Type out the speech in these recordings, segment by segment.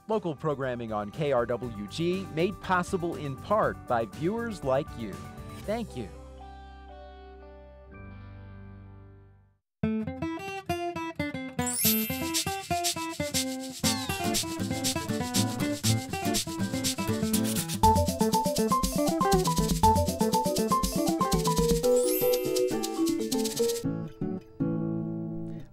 Local programming on KRWG made possible in part by viewers like you. Thank you.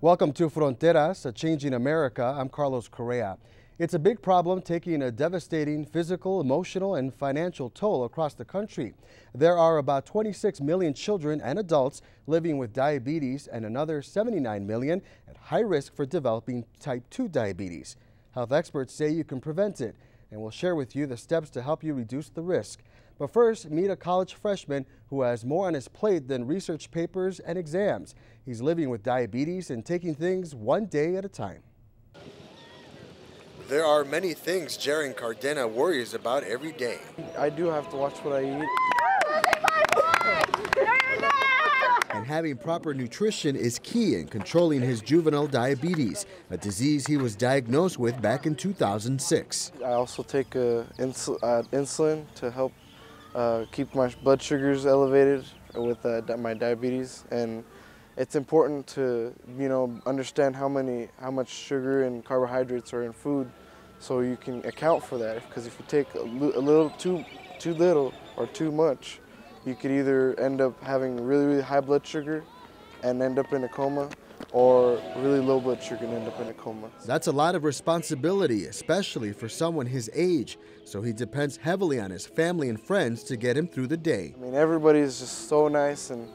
Welcome to Fronteras, a changing America. I'm Carlos Correa. It's a big problem taking a devastating physical, emotional, and financial toll across the country. There are about 26 million children and adults living with diabetes and another 79 million at high risk for developing type 2 diabetes. Health experts say you can prevent it, and we'll share with you the steps to help you reduce the risk. But first, meet a college freshman who has more on his plate than research papers and exams. He's living with diabetes and taking things one day at a time. There are many things Jaron Cardena worries about every day. I do have to watch what I eat. And having proper nutrition is key in controlling his juvenile diabetes, a disease he was diagnosed with back in 2006. I also take insulin to help keep my blood sugars elevated with my diabetes, and it's important to understand how much sugar and carbohydrates are in food, so you can account for that. Because if you take a little too little or too much, you could either end up having really high blood sugar and end up in a coma, or really low blood sugar and end up in a coma. That's a lot of responsibility, especially for someone his age, so he depends heavily on his family and friends to get him through the day. I mean, everybody is just so nice, and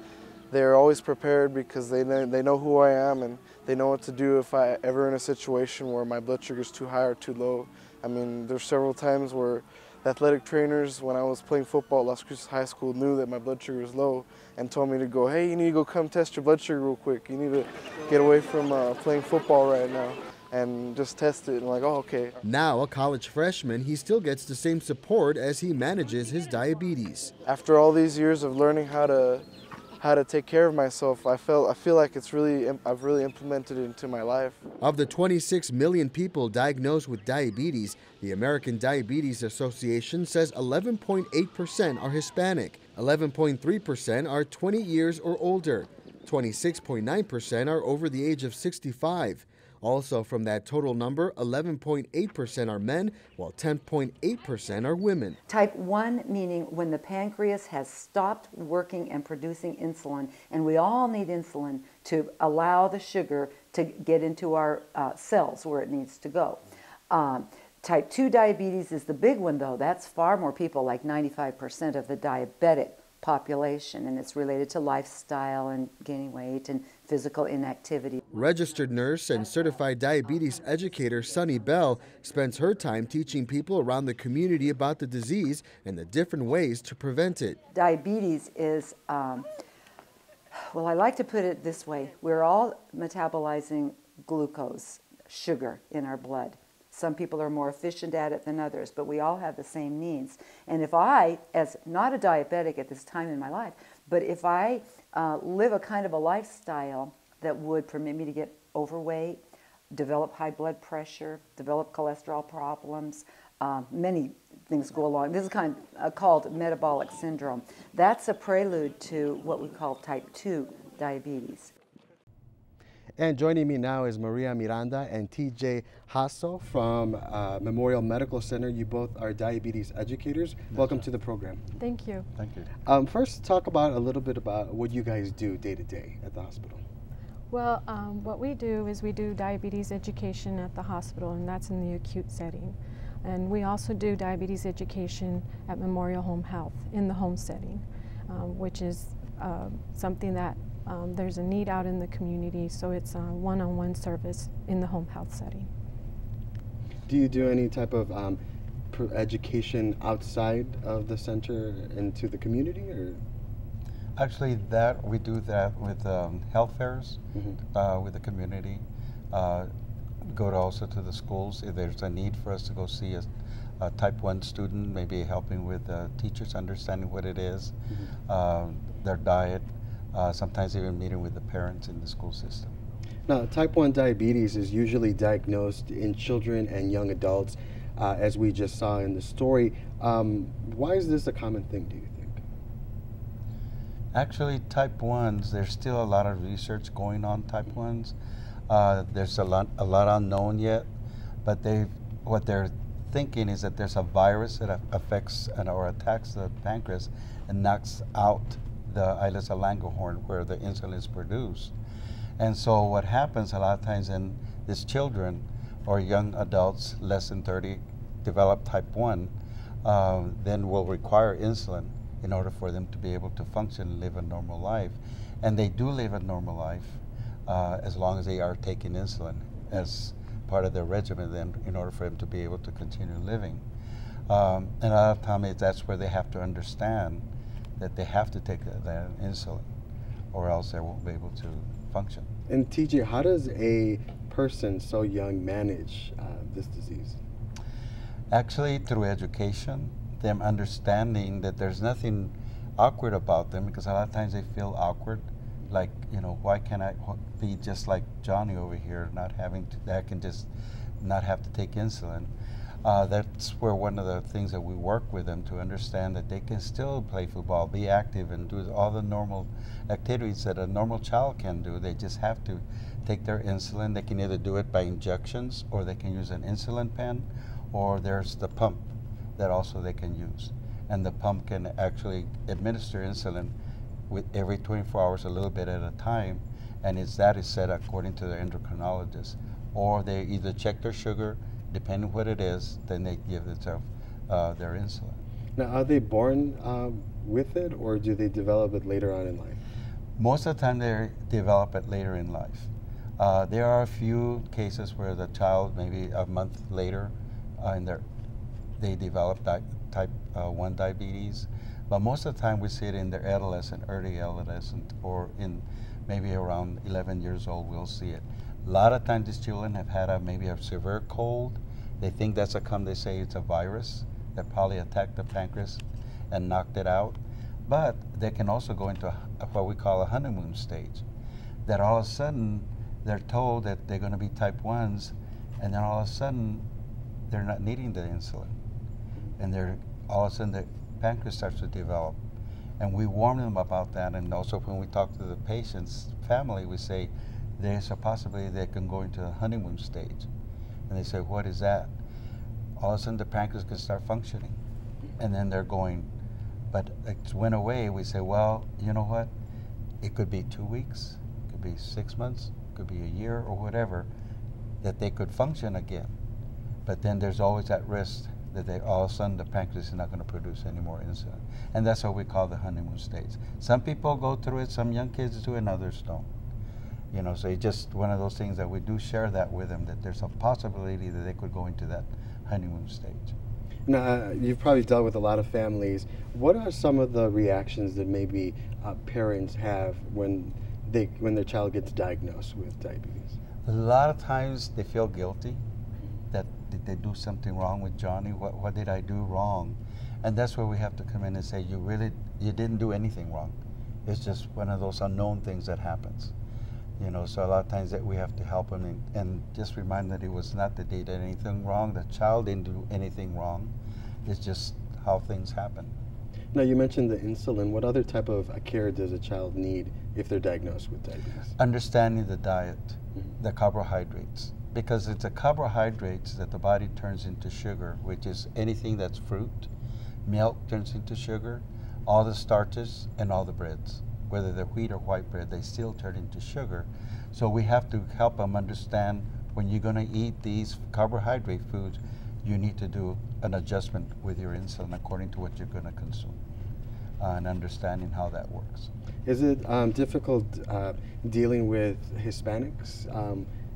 they're always prepared because they know who I am, and they know what to do if I ever in a situation where my blood sugar is too high or too low. I mean, there's several times where athletic trainers, when I was playing football at Las Cruces High School, knew that my blood sugar was low and told me to go, hey, you need to go come test your blood sugar real quick. You need to get away from playing football right now and just test it. And I'm like, oh, okay. Now a college freshman, he still gets the same support as he manages his diabetes. After all these years of learning how to take care of myself, I feel like I've really implemented it into my life. Of the 26 million people diagnosed with diabetes, the American Diabetes Association says 11.8% are Hispanic, 11.3% are 20 years or older, 26.9% are over the age of 65. Also from that total number, 11.8% are men, while 10.8% are women. Type 1 meaning when the pancreas has stopped working and producing insulin, and we all need insulin to allow the sugar to get into our cells where it needs to go. Type 2 diabetes is the big one, though. That's far more people, like 95% of the diabetic population, and it's related to lifestyle and gaining weight and physical inactivity. Registered nurse and certified diabetes educator Sunny Bell spends her time teaching people around the community about the disease and the different ways to prevent it. Diabetes is, well, I like to put it this way. We're all metabolizing glucose, sugar, in our blood. Some people are more efficient at it than others, but we all have the same needs. And if I, as not a diabetic at this time in my life, but if I live a kind of a lifestyle that would permit me to get overweight, develop high blood pressure, develop cholesterol problems, many things go along. This is kind of called metabolic syndrome. That's a prelude to what we call type 2 diabetes. And joining me now is Maria Miranda and TJ Jasso from Memorial Medical Center. You both are diabetes educators. Welcome to the program. Thank you. Thank you. First, talk about a little bit about what you guys do day to day at the hospital. Well, what we do is we do diabetes education at the hospital, and that's in the acute setting. And we also do diabetes education at Memorial Home Health in the home setting, which is something that there's a need out in the community, so it's a one-on-one service in the home health setting. Do you do any type of education outside of the center into the community, or? Actually, we do that with health fairs, with the community. Go also to the schools if there's a need for us to go see a type 1 student, maybe helping with teachers understanding what it is, their diet, sometimes even meeting with the parents in the school system. Now, type 1 diabetes is usually diagnosed in children and young adults. as we just saw in the story. Why is this a common thing, do you think? Actually, type 1s, there's still a lot of research going on type 1s. There's a lot unknown yet, but what they're thinking is that there's a virus that affects or attacks the pancreas and knocks out the islets of Langerhorn where the insulin is produced. And so what happens a lot of times in these children or young adults less than 30 develop type 1, then will require insulin in order for them to be able to function and live a normal life. And they do live a normal life as long as they are taking insulin as part of their regimen then in order for them to be able to continue living. And a lot of times that's where they have to understand that they have to take that insulin or else they won't be able to function. And TJ, how does a person so young manage this disease? Actually, through education, them understanding that there's nothing awkward about them, because a lot of times they feel awkward, like, you know, why can't I be just like Johnny over here, not having to, I can just not have to take insulin. That's where one of the things that we work with them to understand that they can still play football, be active, and do all the normal activities that a normal child can do. They just have to take their insulin. They can either do it by injections, or they can use an insulin pen, or there's the pump that also they can use. And the pump can actually administer insulin with every 24 hours, a little bit at a time, and that is set according to the endocrinologist. Or they either check their sugar, depending what it is, then they give themselves their insulin. Now, are they born with it, or do they develop it later on in life? Most of the time they develop it later in life. There are a few cases where the child, maybe a month later, they develop type 1 diabetes, but most of the time we see it in their adolescent, early adolescent, or in maybe around 11 years old we'll see it. A lot of times these children have had maybe a severe cold. They think that's they say it's a virus that probably attacked the pancreas and knocked it out. But they can also go into what we call a honeymoon stage, that all of a sudden they're told that they're going to be type 1s, and then all of a sudden they're not needing the insulin. And all of a sudden the pancreas starts to develop. And we warn them about that, and also when we talk to the patient's family, we say there's a possibility they can go into the honeymoon stage. And they say, what is that? All of a sudden the pancreas can start functioning. And then they're going, but it went away. We say, well, you know what? It could be 2 weeks, it could be 6 months, it could be a year or whatever, that they could function again. But then there's always that risk that all of a sudden the pancreas is not going to produce any more insulin. And that's what we call the honeymoon stage. Some people go through it, some young kids do, and others don't. You know, so it's just one of those things that we do share that with them, that there's a possibility that they could go into that honeymoon stage. Now, you've probably dealt with a lot of families. What are some of the reactions that maybe parents have when their child gets diagnosed with diabetes? A lot of times they feel guilty that did they do something wrong with Johnny? What did I do wrong? And that's where we have to come in and say, you didn't do anything wrong. It's just one of those unknown things that happens. You know, so a lot of times that we have to help them and just remind them that it was not that they did anything wrong. The child didn't do anything wrong. It's just how things happen. Now, you mentioned the insulin. What other type of care does a child need if they're diagnosed with diabetes? Understanding the diet, the carbohydrates, because it's the carbohydrates that the body turns into sugar, which is anything that's fruit. Milk turns into sugar, all the starches and all the breads. Whether they're wheat or white bread, they still turn into sugar. So we have to help them understand when you're going to eat these carbohydrate foods, you need to do an adjustment with your insulin according to what you're going to consume, and understanding how that works. Is it difficult dealing with Hispanics,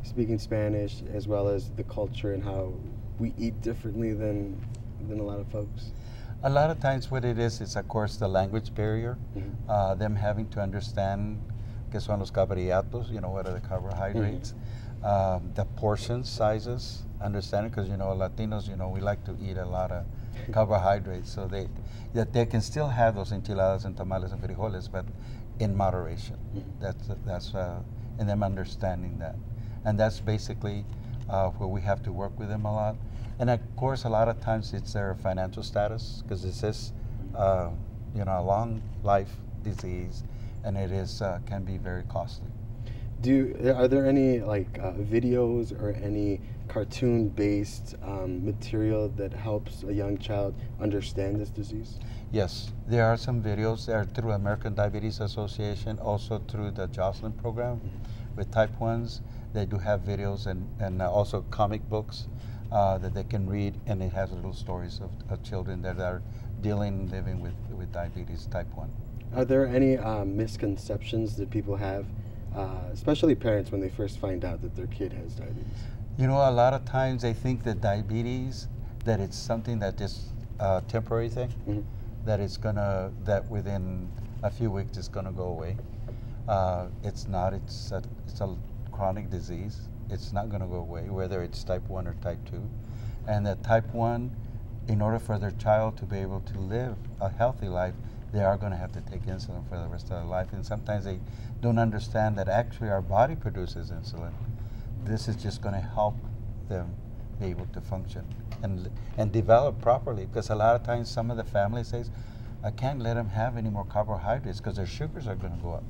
speaking Spanish, as well as the culture and how we eat differently than a lot of folks? A lot of times what it is of course the language barrier, them having to understand que son los carbohidratos, you know, what are the carbohydrates, the portion sizes, understanding, because you know Latinos, you know, we like to eat a lot of carbohydrates, so that they can still have those enchiladas and tamales and frijoles, but in moderation. That's and them understanding that, and that's basically where we have to work with them a lot. And of course, a lot of times it's their financial status, because it says, you know, a long life disease, and it is can be very costly. Are there any like videos or any cartoon-based material that helps a young child understand this disease? Yes, there are some videos. They're through American Diabetes Association, also through the Jocelyn program with type 1s. They do have videos and also comic books that they can read, and it has little stories of children that are living with diabetes type 1. Are there any misconceptions that people have, especially parents, when they first find out that their kid has diabetes? You know, a lot of times they think that diabetes, that it's something that just a temporary thing, that it's gonna, that within a few weeks it's gonna go away. It's not, it's a chronic disease. It's not gonna go away, whether it's type 1 or type 2. And that type 1, in order for their child to be able to live a healthy life, they are going to have to take insulin for the rest of their life. And sometimes they don't understand that actually our body produces insulin. This is just going to help them be able to function and develop properly. Because a lot of times some of the families say, I can't let them have any more carbohydrates because their sugars are going to go up.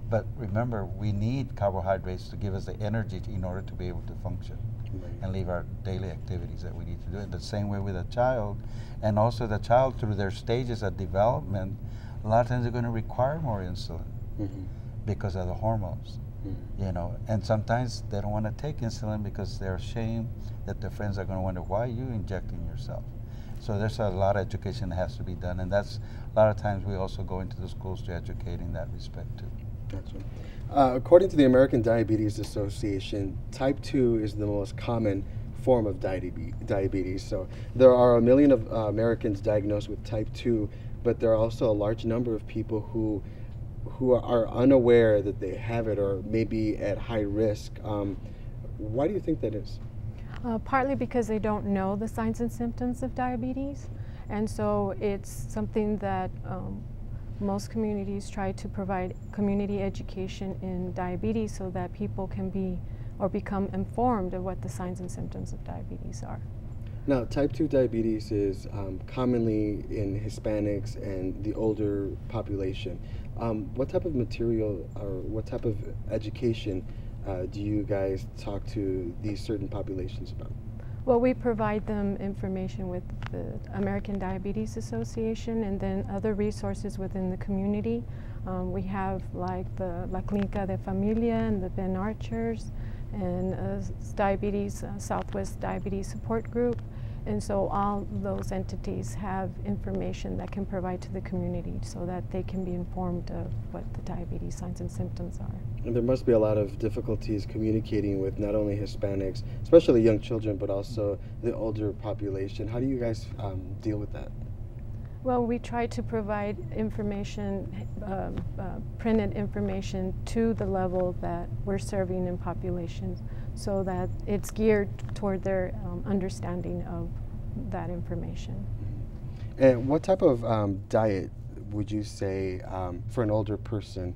But remember, we need carbohydrates to give us the energy in order to be able to function and leave our daily activities that we need to do. In the same way with a child, and also the child through their stages of development, a lot of times they're going to require more insulin because of the hormones, you know. And sometimes they don't want to take insulin because they're ashamed that their friends are going to wonder, why are you injecting yourself? So there's a lot of education that has to be done, and that's a lot of times we also go into the schools to educate in that respect too. Gotcha. According to the American Diabetes Association, type 2 is the most common form of diabetes. So there are 1 million of Americans diagnosed with type 2, but there are also a large number of people who are unaware that they have it or maybe at high risk. Why do you think that is? Partly because they don't know the signs and symptoms of diabetes, and so it's something that most communities try to provide community education in diabetes so that people can be or become informed of what the signs and symptoms of diabetes are. Now, type 2 diabetes is commonly in Hispanics and the older population. What type of material or what type of education do you guys talk to these certain populations about? Well, we provide them information with the American Diabetes Association and then other resources within the community. We have like the La Clínica de Familia and the Ben Archers and Diabetes, Southwest Diabetes Support Group. And so all those entities have information that can provide to the community so that they can be informed of what the diabetes signs and symptoms are. And there must be a lot of difficulties communicating with not only Hispanics, especially young children, but also the older population. How do you guys deal with that? Well, we try to provide information, printed information to the level that we're serving in populations so that it's geared toward their understanding of that information. And what type of diet would you say for an older person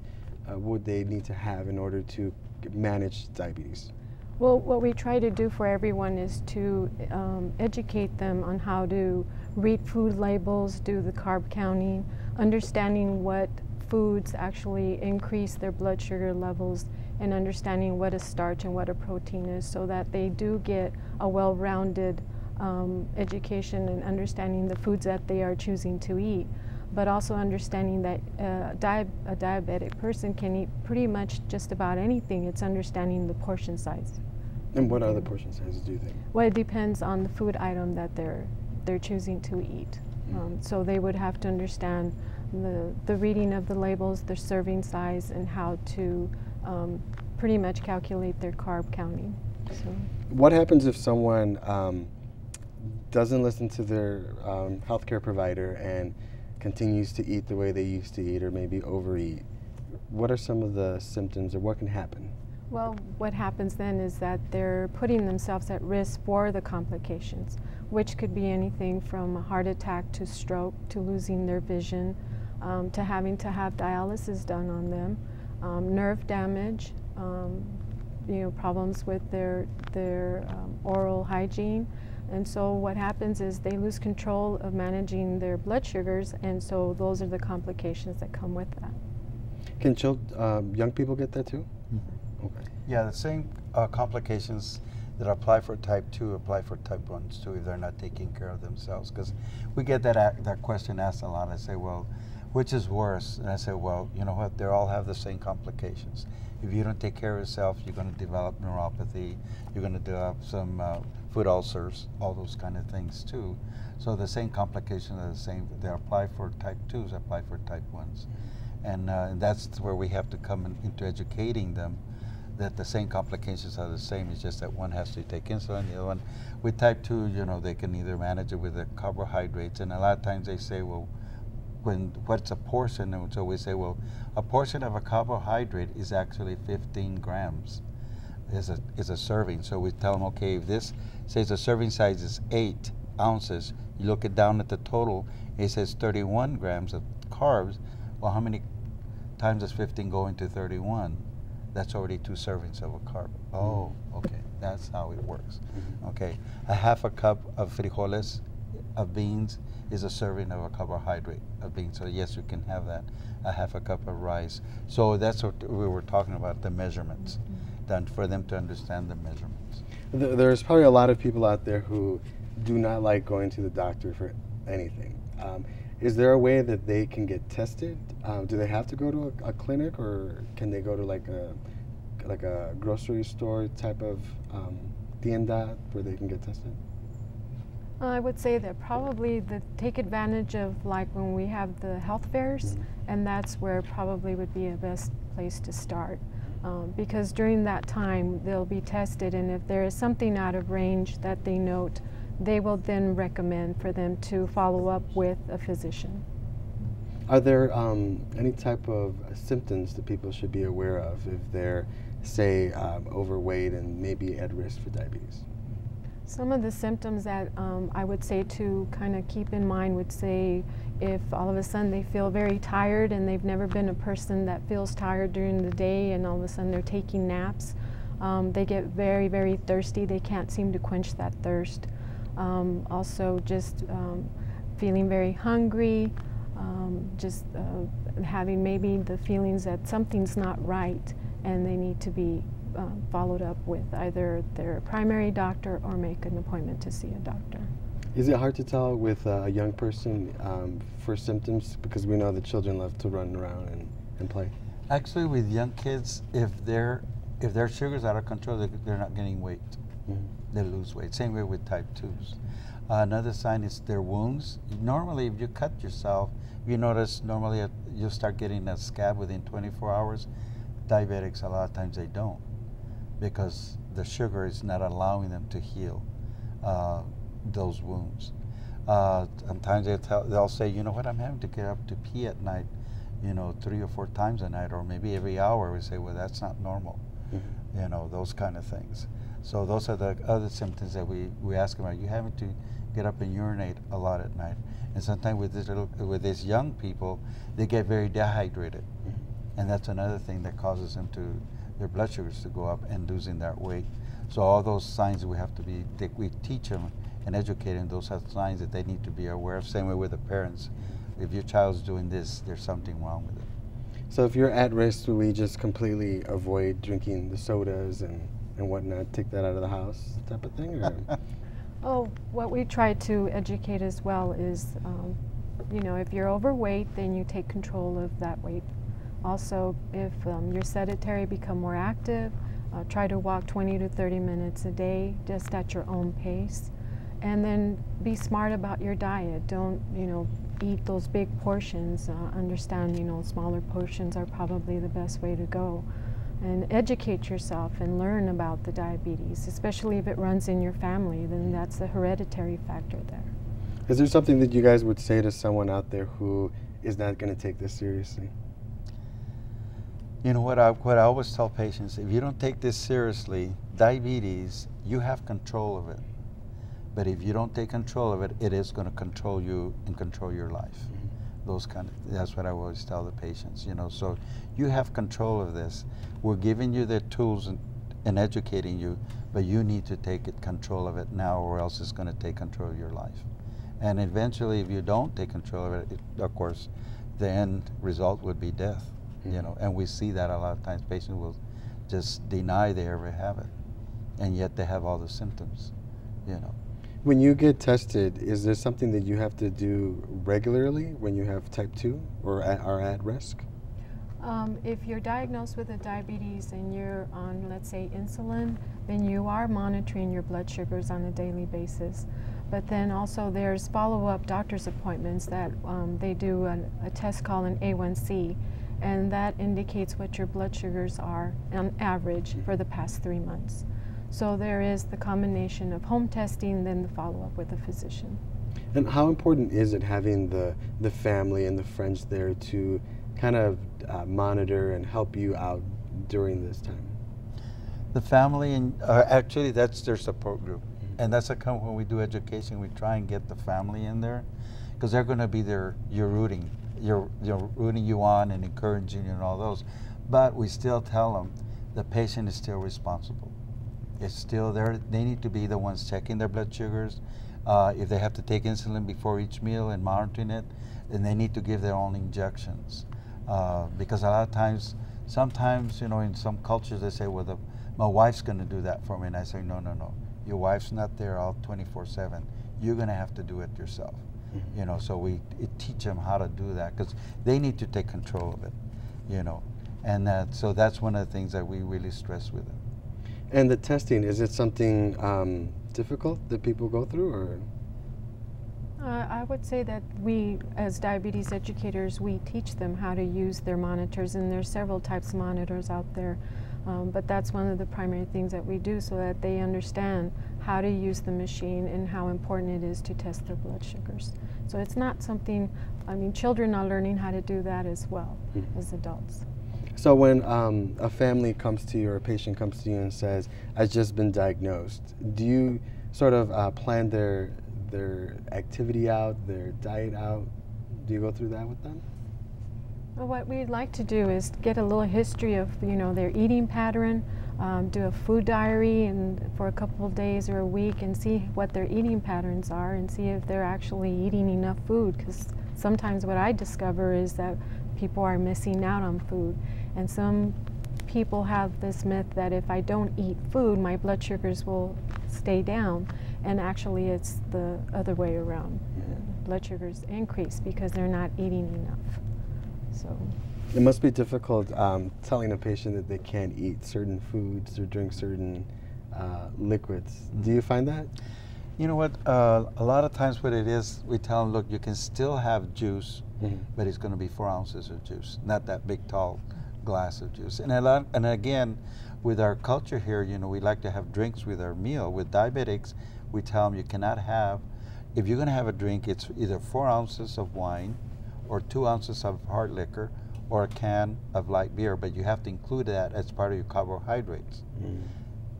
would they need to have in order to manage diabetes? Well, what we try to do for everyone is to educate them on how to read food labels, do the carb counting, understanding what foods actually increase their blood sugar levels, and understanding what a starch and what a protein is so that they do get a well-rounded education and understanding the foods that they are choosing to eat, but also understanding that a diabetic person can eat pretty much just about anything. It's understanding the portion size. And what other portion sizes do you think? Well, it depends on the food item that they're choosing to eat. So they would have to understand the reading of the labels, the serving size, and how to pretty much calculate their carb counting. So. What happens if someone doesn't listen to their healthcare provider and continues to eat the way they used to eat or maybe overeat? What are some of the symptoms or what can happen? Well, what happens then is that they're putting themselves at risk for the complications, which could be anything from a heart attack to stroke to losing their vision, to having to have dialysis done on them, nerve damage, problems with their oral hygiene, And so what happens is they lose control of managing their blood sugars, and so those are the complications that come with that. Can young people get that too? Mm-hmm. Okay. Yeah, the same complications that apply for type 2 apply for type 1s too if they're not taking care of themselves. Because we get that question asked a lot. I say, well, which is worse? And I say, well, you know what? They all have the same complications. If you don't take care of yourself, you're going to develop neuropathy. You're going to develop some foot ulcers, all those kind of things too. So the same complications are the same. They apply for type 2s, apply for type 1s. And that's where we have to come into educating them that the same complications are the same. It's just that one has to take insulin, the other one. With type 2, you know, they can either manage it with the carbohydrates. And a lot of times they say, well, what's a portion? And so we say, well, a portion of a carbohydrate is actually 15 grams is a serving. So we tell them, okay, if this says the serving size is 8 ounces, you look it down at the total, it says 31 grams of carbs. Well, how many times does 15 go into 31? That's already 2 servings of a carb. Oh, okay, that's how it works. Okay, a half a cup of frijoles, of beans, is a serving of a carbohydrate of beans. So yes, you can have that, a half a cup of rice. So that's what we were talking about, the measurements, then for them to understand the measurements. There's probably a lot of people out there who do not like going to the doctor for anything. Is there a way that they can get tested? Do they have to go to a clinic, or can they go to like a grocery store type of tienda where they can get tested? I would say that probably take advantage of like when we have the health fairs, and that's where probably would be a best place to start. Because during that time they'll be tested, and if there is something out of range that they note, they will then recommend for them to follow up with a physician. Are there any type of symptoms that people should be aware of if they're, say, overweight and maybe at risk for diabetes? Some of the symptoms that I would say to kind of keep in mind would say if all of a sudden they feel very tired, and they've never been a person that feels tired during the day, and all of a sudden they're taking naps. They get very, very thirsty. They can't seem to quench that thirst. Also just feeling very hungry, just having maybe the feelings that something's not right, and they need to be followed up with either their primary doctor or make an appointment to see a doctor. Is it hard to tell with a young person for symptoms, because we know that children love to run around and play? Actually, with young kids, if their sugar's out of control, they're not gaining weight. They lose weight. Same way with type 2s. Another sign is their wounds. Normally, if you cut yourself, you notice normally you'll start getting a scab within 24 hours. Diabetics, a lot of times they don't, because the sugar is not allowing them to heal those wounds. Sometimes they'll say, you know what, I'm having to get up to pee at night, 3 or 4 times a night, or maybe every hour. We say, well, that's not normal. Those kind of things. So those are the other symptoms that we ask them. Are you having to get up and urinate a lot at night? And sometimes with these young people, they get very dehydrated, and that's another thing that causes them their blood sugars to go up and losing that weight. So all those signs we teach them and educate them. Those are signs that they need to be aware of. Same way with the parents. If your child's doing this, there's something wrong with it. So if you're at risk, do we just completely avoid drinking the sodas and whatnot, take that out of the house type of thing? Or? What we try to educate as well is, if you're overweight, then you take control of that weight. Also, if you're sedentary, become more active. Try to walk 20 to 30 minutes a day, just at your own pace. And then be smart about your diet. Don't, eat those big portions. Understand, smaller portions are probably the best way to go. And educate yourself and learn about the diabetes, especially if it runs in your family, then that's the hereditary factor there. Is there something that you guys would say to someone out there who is not going to take this seriously? What I always tell patients, if you don't take this seriously, diabetes, you have control of it. But if you don't take control of it, it is going to control you and control your life. That's what I always tell the patients, So you have control of this. We're giving you the tools and educating you, but you need to take control of it now, or else it's going to take control of your life. And eventually, if you don't take control of it, of course, the end result would be death. You know, and we see that a lot of times. Patients will just deny they ever have it, and yet they have all the symptoms. You know. When you get tested, is there something that you have to do regularly when you have type 2 or are at risk? If you're diagnosed with a diabetes and you're on, let's say, insulin, then you are monitoring your blood sugars on a daily basis. But then also there's follow-up doctor's appointments that they do a test called an A1C, and that indicates what your blood sugars are on average for the past 3 months. So there is the combination of home testing, then the follow-up with a physician. And how important is it having the family and the friends there to kind of monitor and help you out during this time? The family, and actually that's their support group. And that's when we do education, we try and get the family in there, because they're going to be there, you're rooting you on and encouraging you and all those. But we still tell them the patient is still responsible. It's still there. They need to be the ones checking their blood sugars. If they have to take insulin before each meal and monitoring it, then they need to give their own injections. Because a lot of times, sometimes, you know, in some cultures they say, well, my wife's going to do that for me. And I say, no, no, no. Your wife's not there all 24/7. You're going to have to do it yourself. You know, so we teach them how to do that, because they need to take control of it, you know. And so that's one of the things that we really stress with them. And the testing, is it something difficult that people go through, or? I would say that we, as diabetes educators, we teach them how to use their monitors, and there's several types of monitors out there. But that's one of the primary things that we do, so that they understand how to use the machine and how important it is to test their blood sugars. So it's not something, I mean, children are learning how to do that as well as adults. So when a family comes to you or a patient comes to you and says, I've just been diagnosed, do you sort of plan their activity out, their diet out? Do you go through that with them? Well, what we'd like to do is get a little history of, you know, their eating pattern, do a food diary and for a couple of days or a week, and see what their eating patterns are and see if they're actually eating enough food, because sometimes what I discover is that people are missing out on food. And some people have this myth that if I don't eat food, my blood sugars will stay down. And actually it's the other way around. Blood sugars increase because they're not eating enough. So it must be difficult telling a patient that they can't eat certain foods or drink certain liquids. Do you find that? You know what, a lot of times what it is, we tell them, look, you can still have juice, but it's going to be 4 ounces of juice, not that big tall glass of juice. And again, with our culture here, you know, we like to have drinks with our meal. With diabetics, we tell them you cannot have, if you're going to have a drink, it's either 4 ounces of wine or 2 ounces of hard liquor or a can of light beer, but you have to include that as part of your carbohydrates.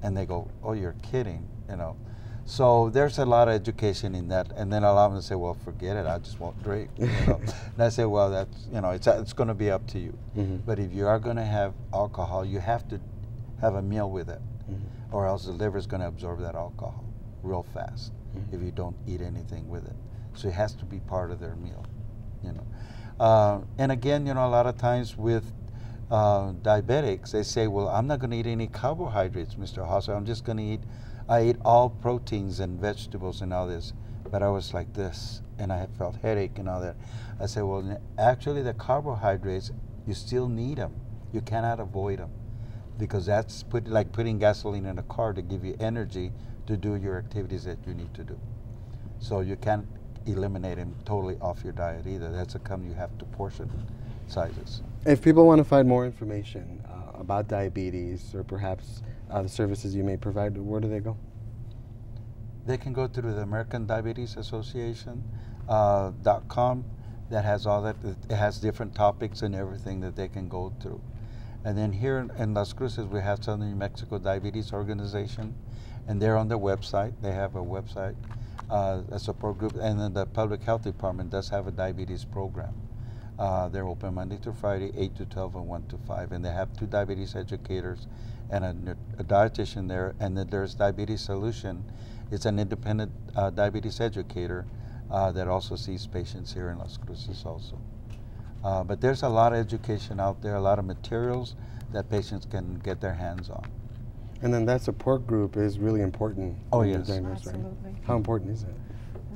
And they go, oh, you're kidding, you know. So there's a lot of education in that, and then a lot of them say, well, forget it, I just won't drink, you know. And I say, well, that's, you know, it's going to be up to you. But if you are going to have alcohol, you have to have a meal with it, or else the liver is going to absorb that alcohol real fast if you don't eat anything with it. So it has to be part of their meal, you know. And again, you know, a lot of times with diabetics, they say, well, I'm not going to eat any carbohydrates, Mr. Jasso, I'm just going to eat, I eat all proteins and vegetables and all this. But I was like this, and I had felt headache and all that. I said, well, actually the carbohydrates, you still need them. You cannot avoid them, because that's like putting gasoline in a car to give you energy to do your activities that you need to do. So you can't eliminate them totally off your diet either. That's you have to portion sizes. If people want to find more information about diabetes, or perhaps the services you may provide, where do they go? They can go through the American Diabetes Association .com. That has all that. It has different topics and everything that they can go through. And then here in Las Cruces, we have Southern New Mexico Diabetes Organization, and they're on their website. They have a website, a support group, and then the Public Health Department does have a diabetes program. They're open Monday through Friday, 8 to 12 and 1 to 5. And they have 2 diabetes educators and a dietitian there. And then there's Diabetes Solution. It's an independent diabetes educator that also sees patients here in Las Cruces also. But there's a lot of education out there, a lot of materials that patients can get their hands on. And then that support group is really important. Oh, when you're yes. diagnosed, right? Absolutely. How important is it?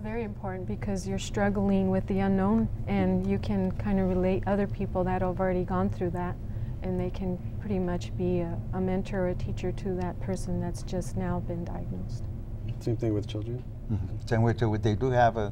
Very important because you're struggling with the unknown and you can kind of relate other people that have already gone through that, and they can pretty much be a mentor or a teacher to that person that's just now been diagnosed. Same thing with children? Mm-hmm. Same way too, they do have a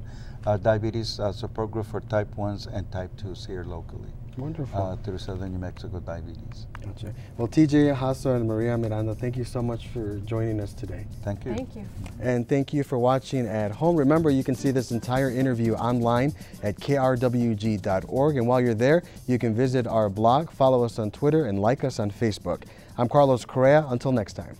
diabetes support group for type 1s and type 2s here locally. Wonderful. Through Southern New Mexico Diabetes. Gotcha. Well, TJ, Jasso, and Maria Miranda, thank you so much for joining us today. Thank you. Thank you. And thank you for watching at home. Remember, you can see this entire interview online at krwg.org. And while you're there, you can visit our blog, follow us on Twitter, and like us on Facebook. I'm Carlos Correa. Until next time.